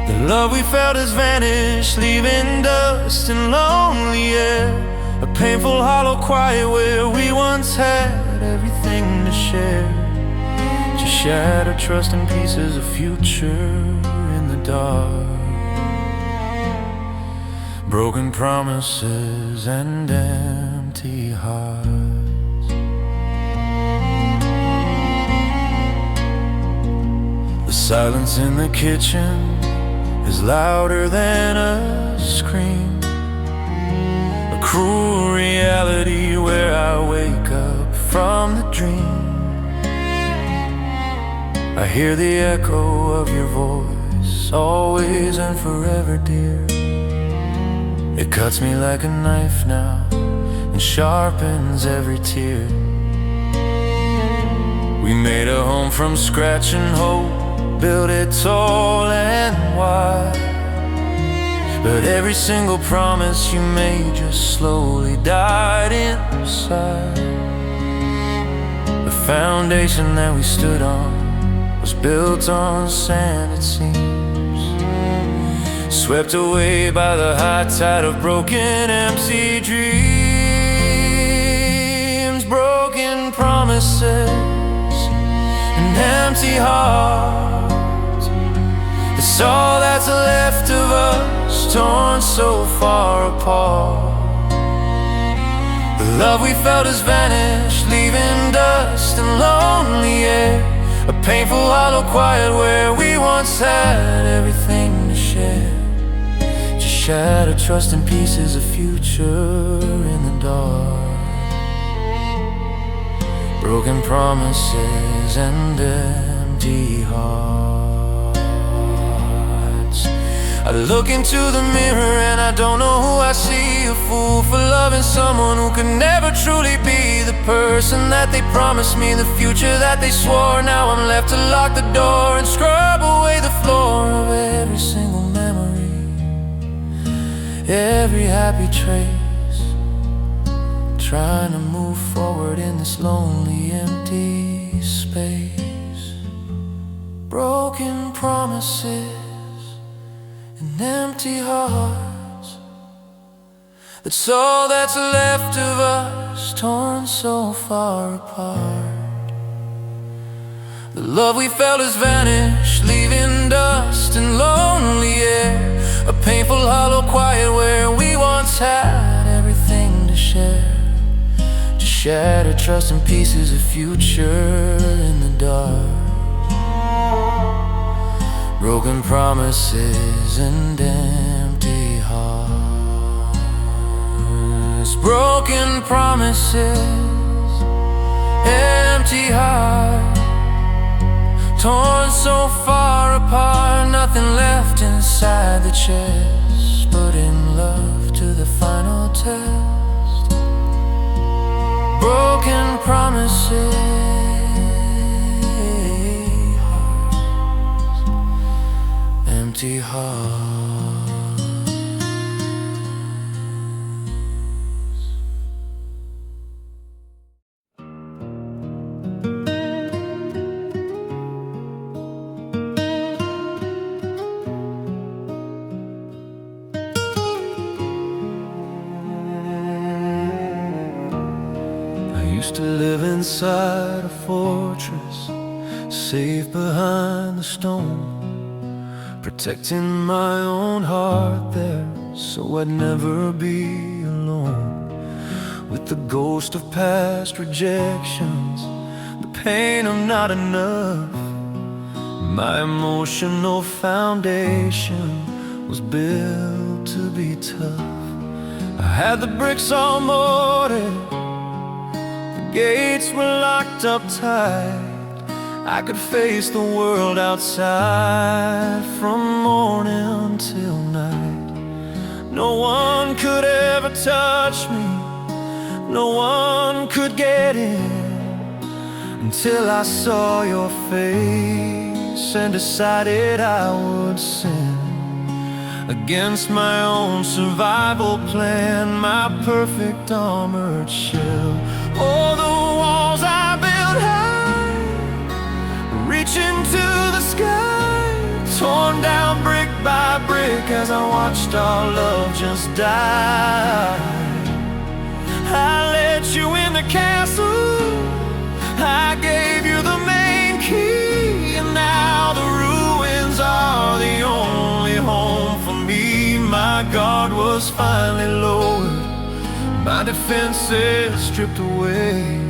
The love we felt has vanished, leaving dust and lonely air, a painful hollow quiet where we once had everything to share. Just shattered trust and pieces of future in the dark. Broken promises and empty hearts. The silence in the kitchen is louder than a scream, a cruel reality where I wake up from the dream. I hear the echo of your voice, always and forever, dear. It cuts me like a knife now and sharpens every tear. We made a home from scratch and hope, built it tall and wide, but every single promise you made just slowly died inside. The foundation that we stood on was built on sand, it seems, swept away by the high tide of broken, empty dreams. Broken promises, an empty heart, it's all that's left of us, torn so far apart. The love we felt has vanished, leaving dust and lonely air, a painful hollow quiet where we once had everything to share. Just shattered trust and pieces of future in the dark. Broken promises and empty hearts. I look into the mirror and I don't know who I see. A fool for loving someone who could never truly be the person that they promised me, the future that they swore. Now I'm left to lock the door and scrub away the floor of every single memory, every happy trace, trying to move forward in this lonely, empty space. Broken promises and empty hearts, that's all that's left of us, torn so far apart. The love we felt has vanished, leaving dust and lonely air, a painful hollow quiet where we once had everything to share. Just shattered trust and pieces of future in the dark. Broken promises and empty hearts. Broken promises, empty heart, torn so far apart, nothing left inside the chest, putting love to the final test. Broken promises, empty hearts. I used to live inside a fortress, safe behind the stone, protecting my own heart there, so I'd never be alone. with the ghost of past rejections, the pain of not enough. My emotional foundation was built to be tough. I had the bricks all mortared, the gates were locked up tight. I could face the world outside from morning till night. No one could ever touch me, no one could get in, until I saw your face and decided I would sin against my own survival plan, my perfect armored shell. Oh, the walls I built high, reaching to the sky, torn down brick by brick as I watched our love just die. I let you in the castle, I gave you the main key, and now the ruins are the only home for me. My guard was finally lowered, my defenses stripped away,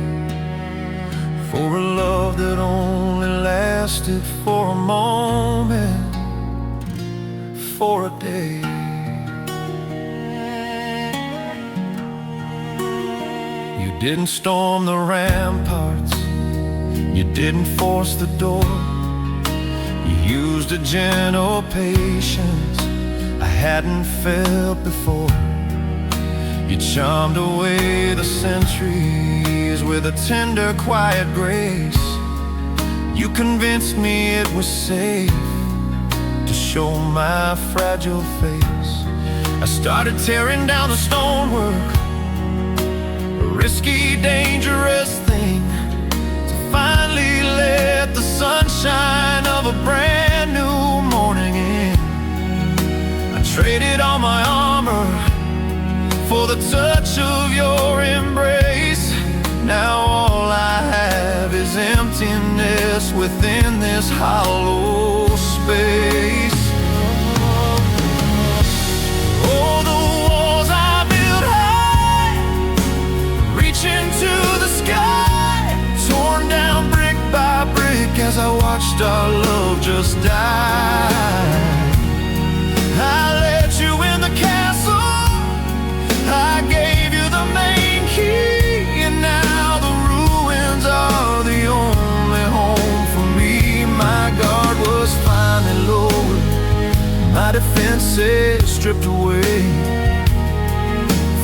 for a love that only lasted for a moment, for a day. You didn't storm the ramparts, you didn't force the door. You used a gentle patience I hadn't felt before. You charmed away the centuries with a tender, quiet grace. You convinced me it was safe to show my fragile face. I started tearing down the stonework, a risky, dangerous thing, to finally let the sunshine of a brand new morning in. I traded all my armor for the touch of your embrace. Now all I have is emptiness within this hollow space. Oh, the walls I built high, reaching to the sky, torn down brick by brick as I watched our love just die. I let you in the castle, I gave you the main key, and now the ruins are the only home for me. My guard was finally lowered, my defenses stripped away,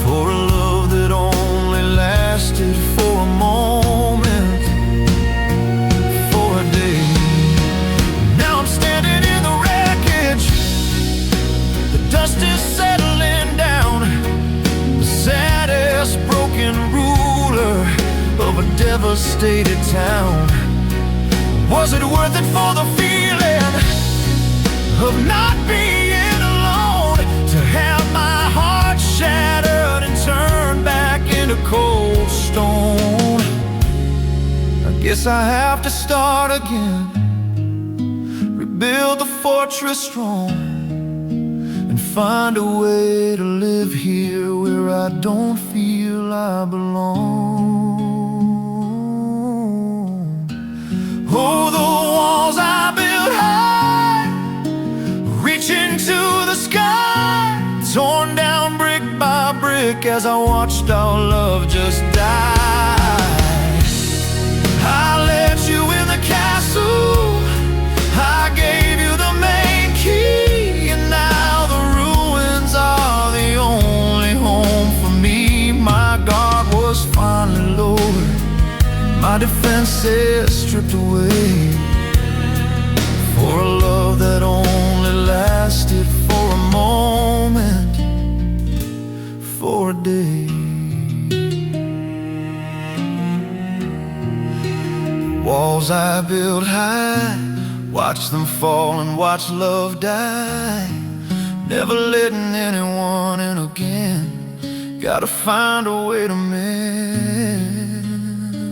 for a love that only lasted for a moment, for a day. Now I'm standing in the wreckage, the dust is settling down, the saddest broken ruler of a devastated town. Was it worth it for the feeling of not being alone, to have my heart shattered and turned back into cold stone? I guess I have to start again, rebuild the fortress strong, and find a way to live here where I don't feel I belong. Oh, the walls I built high, reaching to the sky, torn down brick by brick as I watched our love just die. I let you in the castle, I gave you the main key, and now the ruins are the only home for me. My guard was finally lowered, my defenses stripped away, for a love that only lasted for a moment, for a day. Walls I built high, watch them fall and watch love die, never letting anyone in again. Gotta find a way to mend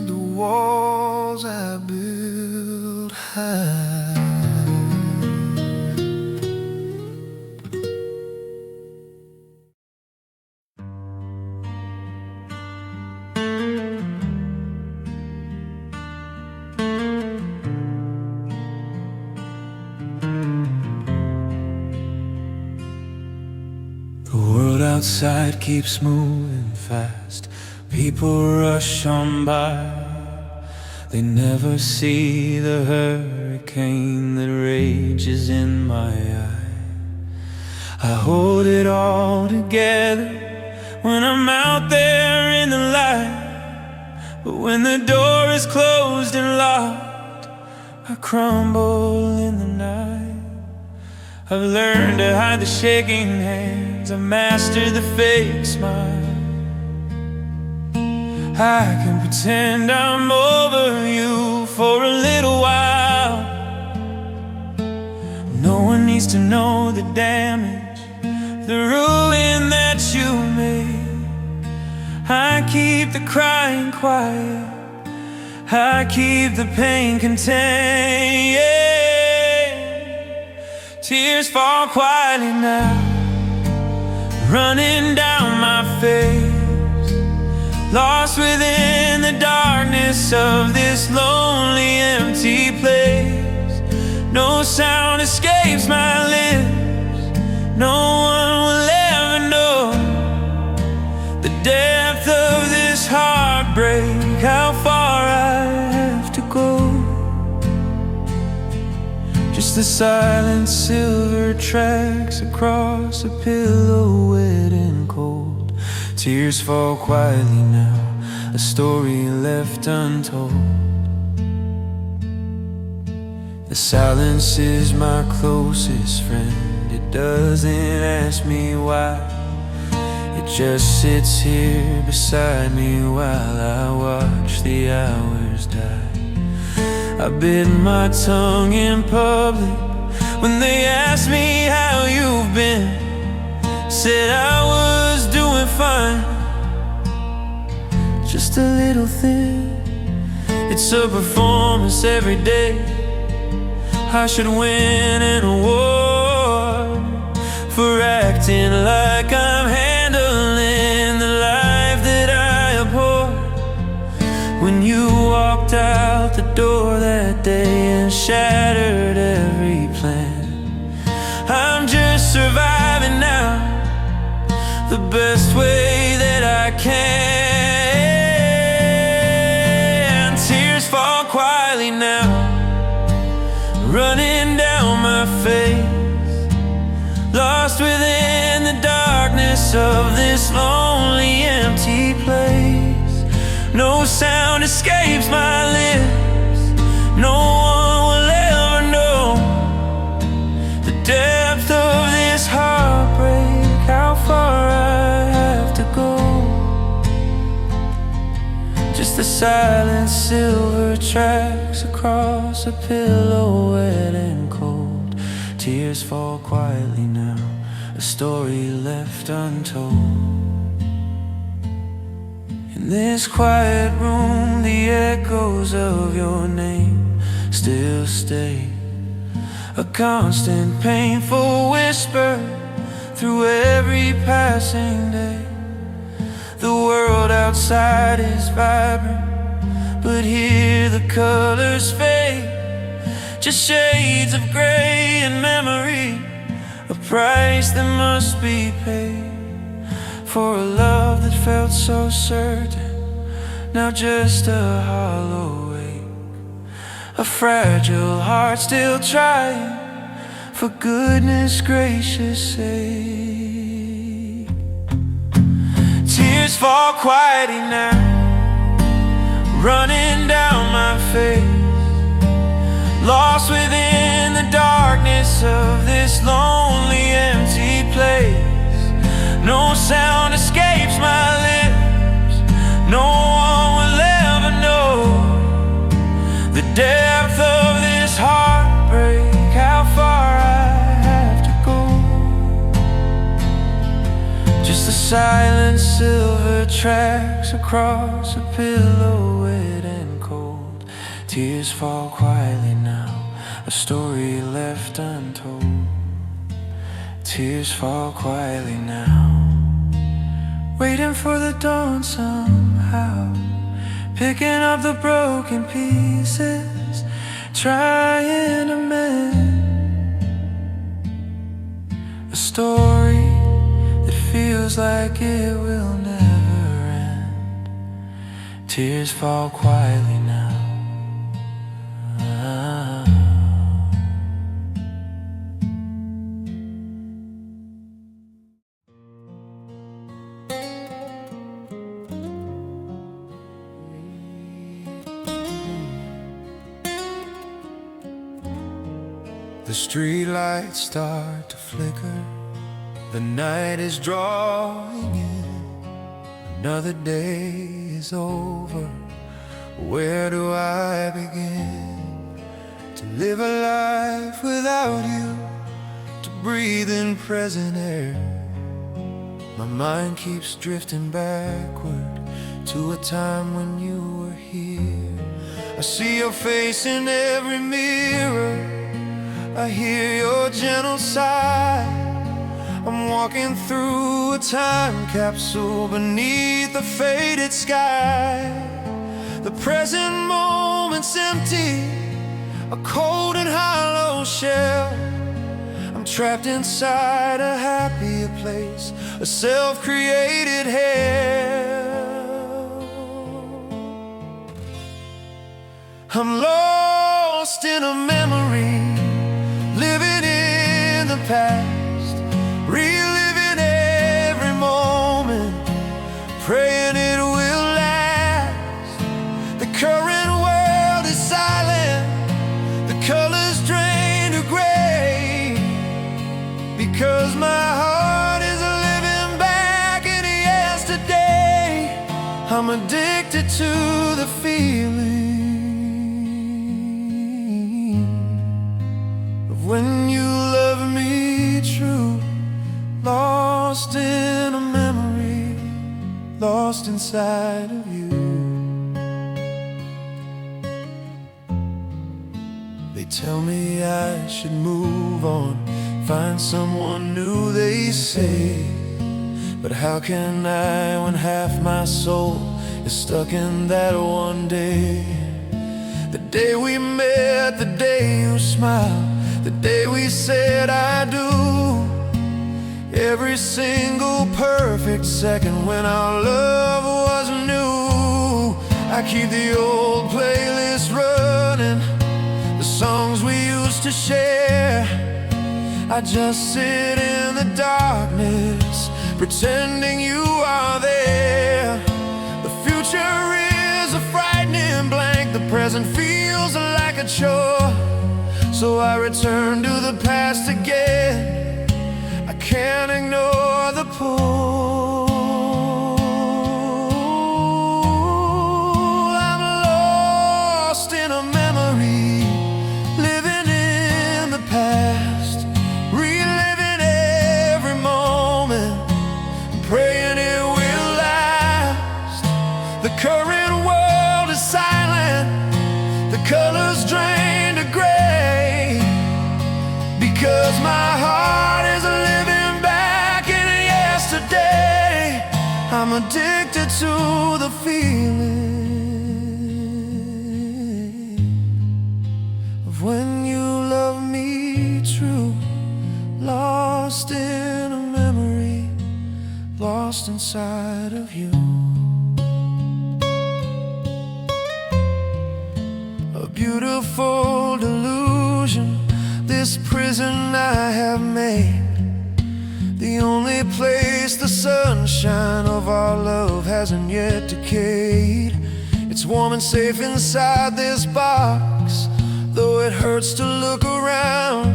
the walls I built high. outside keeps moving fast. People rush on by. They never see the hurricane that rages in my eye. I hold it all together when I'm out there in the light. But when the door is closed and locked, I crumble in the night. I've learned to hide the shaking hands. I've mastered the fake smile. I can pretend I'm over you for a little while. No one needs to know the damage, the ruin that you made. I keep the crying quiet, I keep the pain contained. Tears fall quietly now, running down my face, lost within the darkness of this lonely, empty place. No sound escapes my lips, no one will ever know the depth of this heartbreak, how far I have to go. Just the silent silver tracks across a pillow wet and cold. Tears fall quietly now, a story left untold. The silence is my closest friend. It doesn't ask me why, it just sits here beside me while I watch the hours die. I bit my tongue in public when they asked me how you've been. Said I was doing fine, just a little thin. It's a performance every day. I should win an award for acting like I'm handling the life that I abhor. When you walked out the door that day and shattered every plan, I'm just surviving now, the best way that I can. Tears fall quietly now, running down my face, lost within the darkness of this lonely, empty place. No sound escapes my lips, no one will ever know the depth of this heartbreak, how far I have to go. Just the silent silver tracks across a pillow wet and cold. Tears fall quietly now, a story left untold. In this quiet room, the echoes of your name still stay, a constant painful whisper through every passing day. The world outside is vibrant, but here the colors fade, just shades of gray and memory, a price that must be paid for a love that felt so certain, now just a hollow ache, a fragile heart still trying, for goodness gracious sake. Tears fall quietly now, running down my face, lost within the darkness of this lonely, empty place. No sound escapes my lips, no one will ever know the depth of this heartbreak, how far I have to go. Just the silent silver tracks across a pillow wet and cold. Tears fall quietly now, a story left untold. Tears fall quietly now, waiting for the dawn somehow, picking up the broken pieces, trying to mend a story that feels like like it will never end. Tears fall quietly now. The streetlights start to flicker. The night is drawing in. Another day is over. Where do I begin? To live a life without you, to breathe in present air. My mind keeps drifting backward to a time when you were here. I see your face in every mirror. I hear your gentle sigh. I'm walking through a time capsule beneath a faded sky. The present moment's empty, a cold and hollow shell. I'm trapped inside a happier place, a self-created hell. I'm lost in a memory, living in the past, reliving every moment, praying it will last. The current world is silent, the colors drain to gray, because my heart is living back in yesterday. I'm addicted to the feeling when you love me true, lost in a memory, lost inside of you. They tell me I should move on, find someone new, they say. But how can I when half my soul is stuck in that one day? The day we met, the day you smiled, the day we said I do. Every single perfect second when our love was new. I keep the old playlist running, the songs we used to share. I just sit in the darkness, pretending you are there. The future is a frightening blank, the present feels like a chore. So I return to the past again, I can't ignore the pull. I'm lost in a memory, living in the past, reliving every moment, praying it will last. The current world is silent, the colors drain to gray, because my heart is living back in yesterday. I'm addicted to the feeling of when you love me true, lost in a memory, lost inside of you. A beautiful delusion, this prison I have made, the only place the sunshine of our love hasn't yet decayed. It's warm and safe inside this box, though it hurts to look around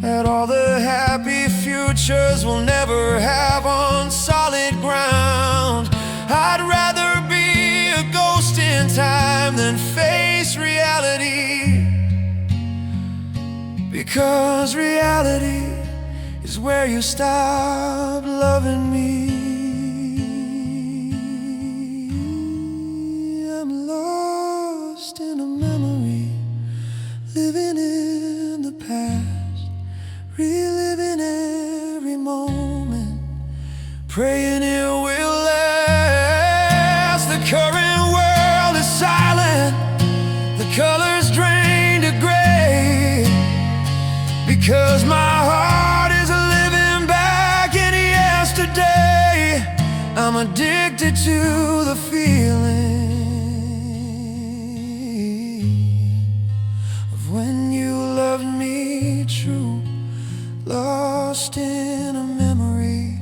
at all the happy futures we'll never have on solid ground. I'd rather be a ghost in time than face reality, because reality is where you stop loving me. I'm lost in a memory, living in the past, reliving every moment, praying it will last. The current world is silent, the colors drain to gray, because my heart is living back in yesterday. to the feeling of when you loved me true. Lost in a memory,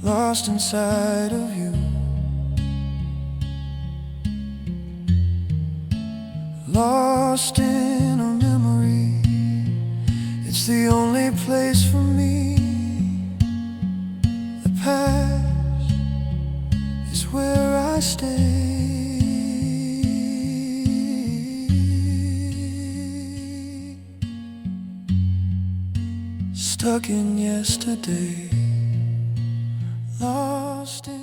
lost inside of you. Lost in a memory, it's the only place for me. The past is where I stay. Stuck in yesterday, lost in